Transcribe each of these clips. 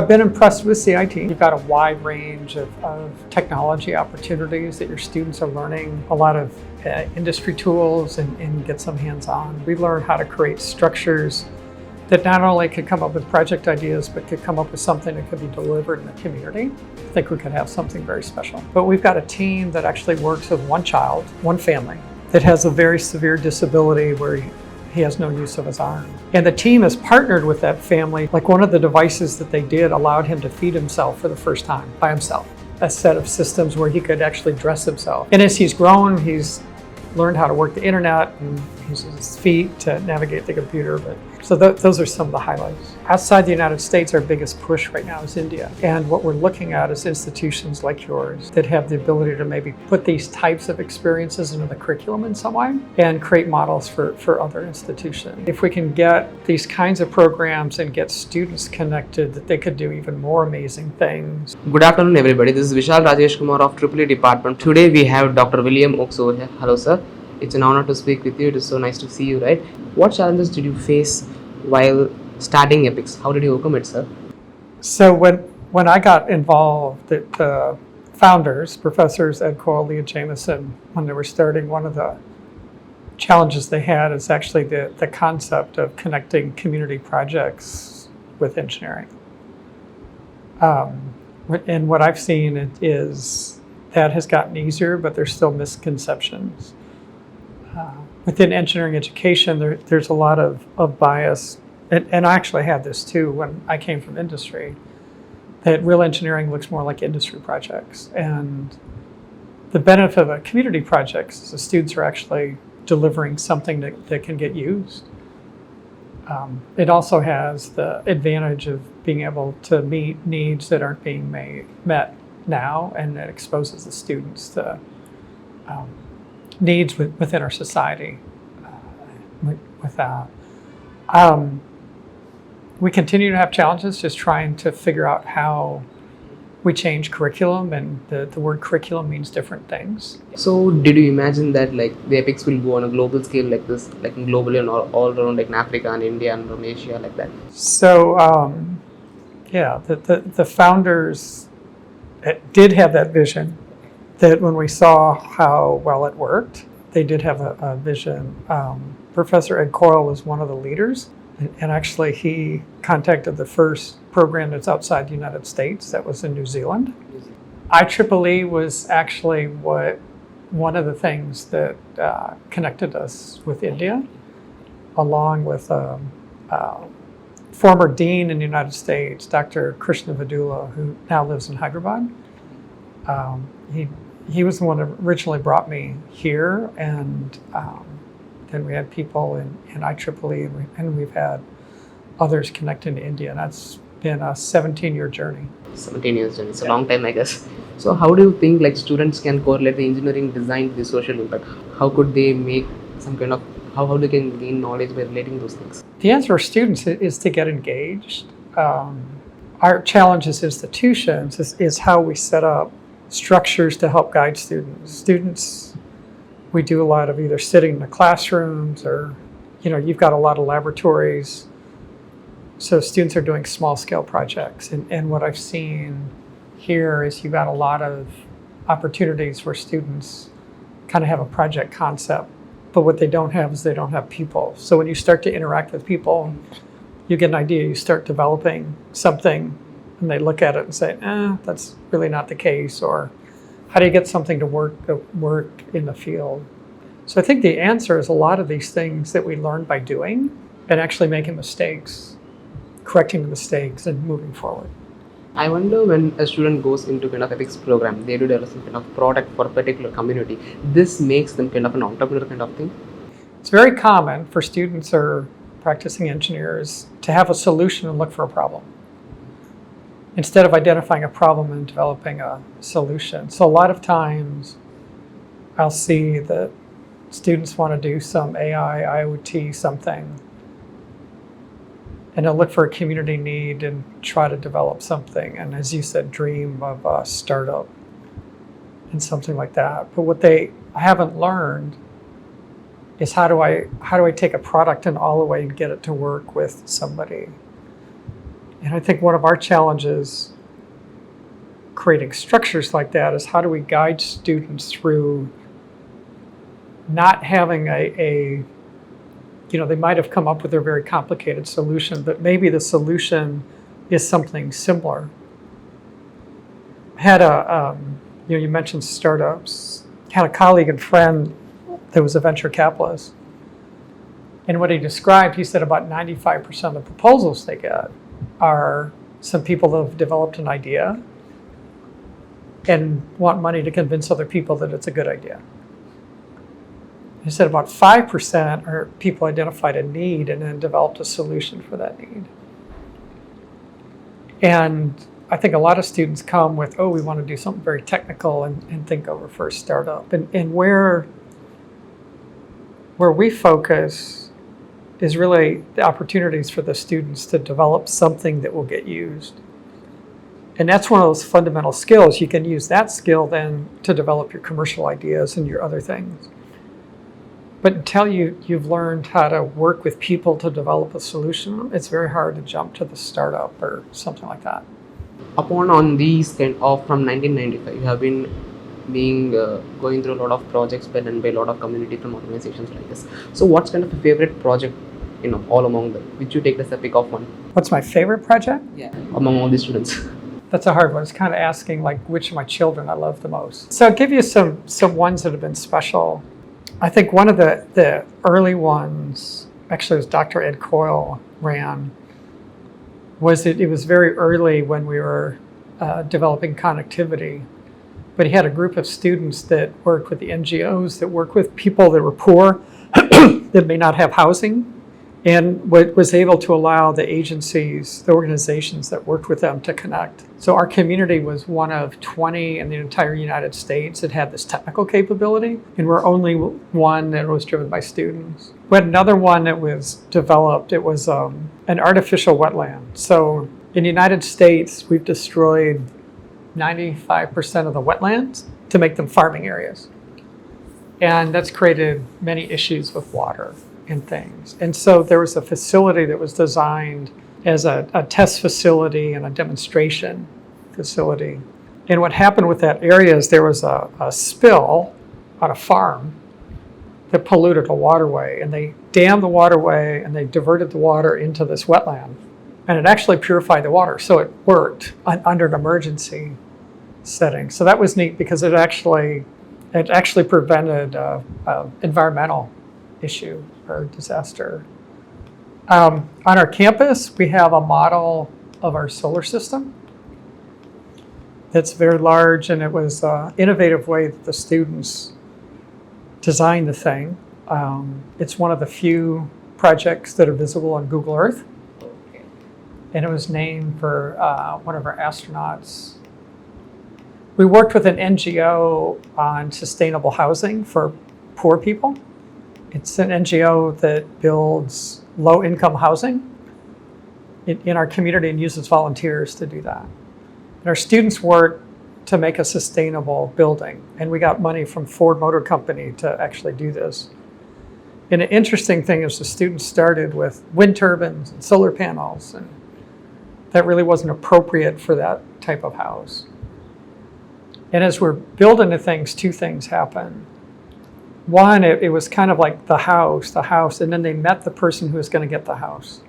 I've been impressed with CIT. You've got a wide range of technology opportunities that your students are learning, a lot of industry tools and get some hands-on. We learn how to create structures that not only could come up with project ideas, but could come up with something that could be delivered in the community. I think we could have something very special. But we've got a team that actually works with one child, one family, that has a very severe disability where he has no use of his arm. And the team has partnered with that family. Like one of the devices that they did allowed him to feed himself for the first time by himself. A set of systems where he could actually dress himself. And as he's grown, he's learned how to work the internet and uses his feet to navigate the computer. So those are some of the highlights. Outside the United States, our biggest push right now is India. And what we're looking at is institutions like yours that have the ability to maybe put these types of experiences into the curriculum in some way and create models for other institutions. If we can get these kinds of programs and get students connected, that they could do even more amazing things. Good afternoon, everybody. This is Vishal Rajesh Kumar of EEE Department. Today we have Dr. William Oaks over here. Hello, sir. It's an honor to speak with you. It is so nice to see you, right? What challenges did you face while starting EPICS? How did you overcome it, sir? So when I got involved, the founders, Professors Ed Cole, Leah Jameson, when they were starting, one of the challenges they had is actually the concept of connecting community projects with engineering. And what I've seen is that has gotten easier, but there's still misconceptions. Within engineering education, there's a lot of bias, and I actually had this too when I came from industry, that real engineering looks more like industry projects. And the benefit of a community projects is the students are actually delivering something that can get used. It also has the advantage of being able to meet needs that aren't being met now, and it exposes the students to needs within our society with that. We continue to have challenges just trying to figure out how we change curriculum, and the word curriculum means different things. So did you imagine that like the EPICS will go on a global scale like this, like globally and all around, like in Africa and India and Asia, like that? So yeah, the founders did have that vision, that when we saw how well it worked, they did have a vision. Professor Ed Coyle was one of the leaders, and actually he contacted the first program that's outside the United States, that was in New Zealand. IEEE was actually one of the things that connected us with India, along with former dean in the United States, Dr. Krishna Vidula, who now lives in Hyderabad. He was the one that originally brought me here, and then we had people in IEEE, and we've had others connecting to India, and that's been a 17-year journey. 17 years journey. It's a long time, I guess. So how do you think like students can correlate the engineering design to the social impact? How could they make some kind of, how they can gain knowledge by relating those things? The answer for students is to get engaged. Our challenge as institutions is how we set up structures to help guide students. We do a lot of either sitting in the classrooms, or you've got a lot of laboratories, so students are doing small scale projects. And what I've seen here is you've got a lot of opportunities where students kind of have a project concept, but what they don't have is they don't have people. So when you start to interact with people, you get an idea, you start developing something, and they look at it and say, that's really not the case, or how do you get something to work in the field? So I think the answer is a lot of these things that we learn by doing and actually making mistakes, correcting the mistakes, and moving forward. I wonder, when a student goes into kind of EPICS program, they do develop some kind of product for a particular community. This makes them kind of an entrepreneur kind of thing? It's very common for students or practicing engineers to have a solution and look for a problem, instead of identifying a problem and developing a solution. So a lot of times I'll see that students want to do some AI, IoT something, and they'll look for a community need and try to develop something. And as you said, dream of a startup and something like that. But what I haven't learned is how do I take a product and all the way and get it to work with somebody. And I think one of our challenges creating structures like that is how do we guide students through not having they might have come up with a very complicated solution, but maybe the solution is something similar. Had you mentioned startups, had a colleague and friend that was a venture capitalist. And what he described, he said about 95% of the proposals they get are some people that have developed an idea and want money to convince other people that it's a good idea. He said about 5% are people identified a need and then developed a solution for that need. And I think a lot of students come with, we want to do something very technical and think of a first startup. And where we focus is really the opportunities for the students to develop something that will get used. And that's one of those fundamental skills. You can use that skill then to develop your commercial ideas and your other things. But until you've learned how to work with people to develop a solution, it's very hard to jump to the startup or something like that. Upon on these kind of from 1995, you have been going through a lot of projects done by a lot of community from organizations like this. So what's kind of a favorite project, all among them, which you take as a pick of one? What's my favorite project? Yeah. Among all the students. That's a hard one. It's kind of asking which of my children I love the most. So I'll give you some ones that have been special. I think one of the early ones, actually was Dr. Ed Coyle ran, it was very early when we were developing connectivity. But he had a group of students that worked with the NGOs, that work with people that were poor, that may not have housing, and was able to allow the agencies, the organizations that worked with them to connect. So our community was one of 20 in the entire United States that had this technical capability, and we're only one that was driven by students. We had another one that was developed. It was an artificial wetland. So in the United States, we've destroyed 95% of the wetlands to make them farming areas. And that's created many issues with water and things. And so there was a facility that was designed as a test facility and a demonstration facility. And what happened with that area is there was a spill on a farm that polluted a waterway. And they dammed the waterway and they diverted the water into this wetland. And it actually purified the water. So it worked under an emergency setting. So that was neat because it actually prevented an environmental issue or disaster. On our campus, we have a model of our solar system that's very large, and it was an innovative way that the students designed the thing. It's one of the few projects that are visible on Google Earth. Okay. And it was named for one of our astronauts. We worked with an NGO on sustainable housing for poor people. It's an NGO that builds low-income housing in our community and uses volunteers to do that. And our students worked to make a sustainable building, and we got money from Ford Motor Company to actually do this. And an interesting thing is the students started with wind turbines and solar panels, and that really wasn't appropriate for that type of house. And as we're building the things, two things happen. One, it was kind of like the house, and then they met the person who was going to get the house.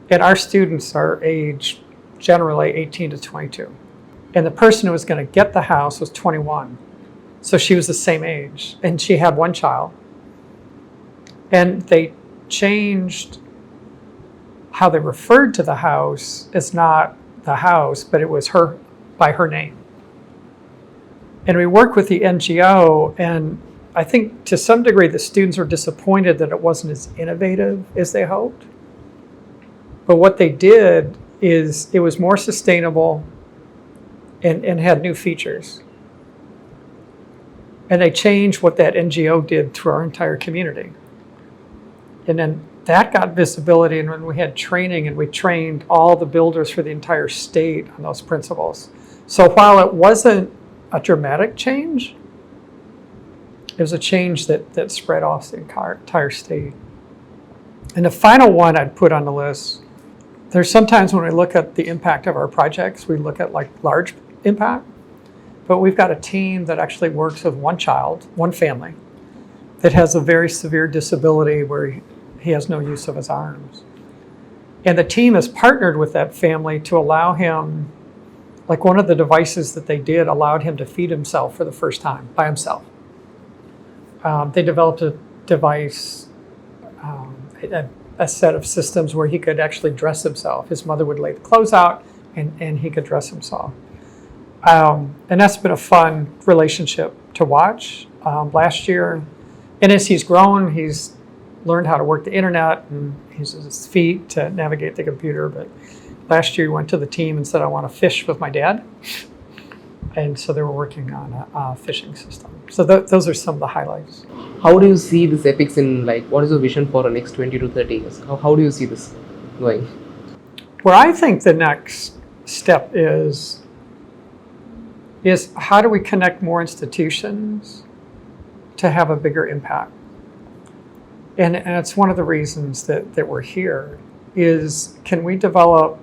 And our students are aged generally 18 to 22. And the person who was going to get the house was 21. So she was the same age, and she had one child. And they changed how they referred to the house as not the house, but it was her by her name. And we worked with the NGO, and I think to some degree the students were disappointed that it wasn't as innovative as they hoped. But what they did is it was more sustainable and had new features. And they changed what that NGO did through our entire community. And then that got visibility, and when we had training, and we trained all the builders for the entire state on those principles. So while it wasn't a dramatic change, it was a change that spread off the entire state. And the final one I'd put on the list There's sometimes when we look at the impact of our projects, we look at like large impact, but we've got a team that actually works with one child, one family, that has a very severe disability where he has no use of his arms. And the team has partnered with that family to allow him, like one of the devices that they did allowed him to feed himself for the first time by himself. They developed a device, a set of systems where he could actually dress himself. His mother would lay the clothes out and he could dress himself. And that's been a fun relationship to watch. Last year, and as he's grown, he's learned how to work the internet and he uses his feet to navigate the computer. But last year he went to the team and said, I want to fish with my dad. And so they were working on a fishing system. So those are some of the highlights. How do you see this epics in, like, what is your vision for the next 20 to 30 years? How do you see this going? Where I think the next step is how do we connect more institutions to have a bigger impact? And it's one of the reasons that we're here is, can we develop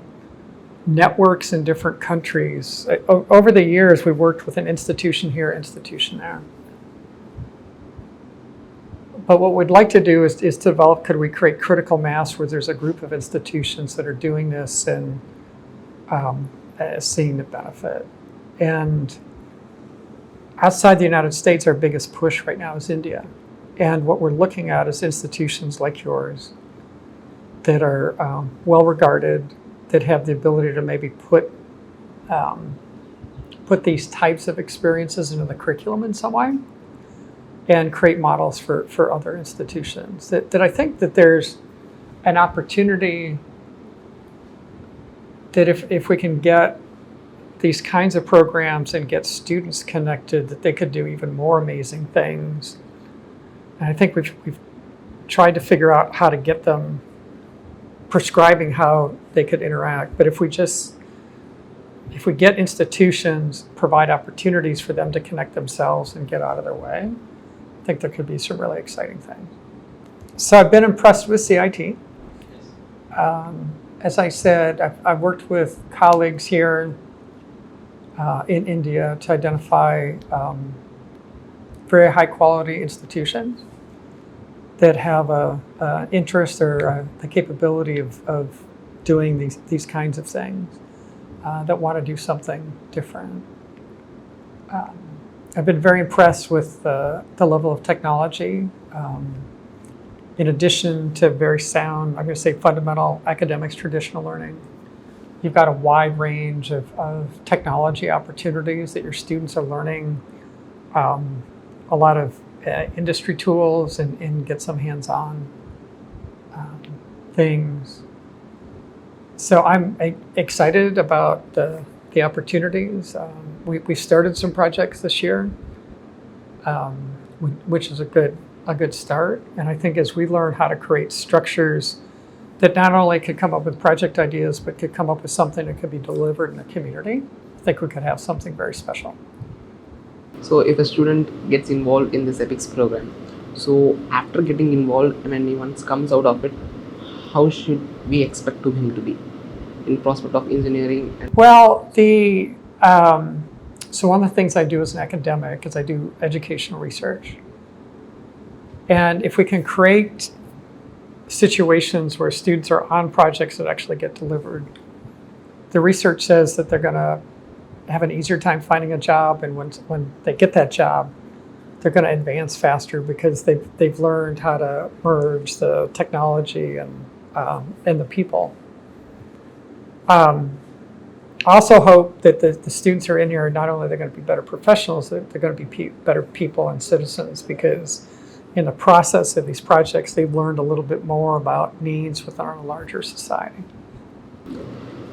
networks in different countries? Over the years, we've worked with an institution here, institution there. But what we'd like to do is develop, could we create critical mass where there's a group of institutions that are doing this and seeing the benefit. And outside the United States, our biggest push right now is India. And what we're looking at is institutions like yours that are well regarded, that have the ability to maybe put these types of experiences into the curriculum in some way and create models for other institutions. That I think that there's an opportunity that if we can get these kinds of programs and get students connected, that they could do even more amazing things. And I think we've tried to figure out how to get them prescribing how they could interact. But if we get institutions, provide opportunities for them to connect themselves and get out of their way, I think there could be some really exciting things. So I've been impressed with CIT. As I said, I've worked with colleagues here in India to identify very high quality institutions that have a interest or the capability of doing these kinds of things, that want to do something different. I've been very impressed with the level of technology. In addition to very sound, I'm going to say fundamental academics, traditional learning, you've got a wide range of technology opportunities that your students are learning, a lot of industry tools and get some hands-on things. So I'm excited about the opportunities. We started some projects this year, which is a good start. And I think as we learn how to create structures that not only could come up with project ideas, but could come up with something that could be delivered in the community, I think we could have something very special. So if a student gets involved in this epics program, so after getting involved, when he once comes out of it, how should we expect him to be in prospect of engineering? Well, so one of the things I do as an academic is I do educational research. And if we can create situations where students are on projects that actually get delivered, the research says that they're going to have an easier time finding a job, and when they get that job, they're going to advance faster because they've learned how to merge the technology and the people. I also hope that the students who are in here, not only they're going to be better professionals, they're going to be better people and citizens, because in the process of these projects, they've learned a little bit more about needs within our larger society.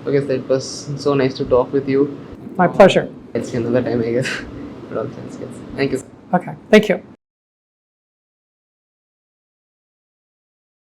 Okay, so it was so nice to talk with you. My pleasure. It's another time, I guess. But all sense, yes. Thank you. Okay, thank you.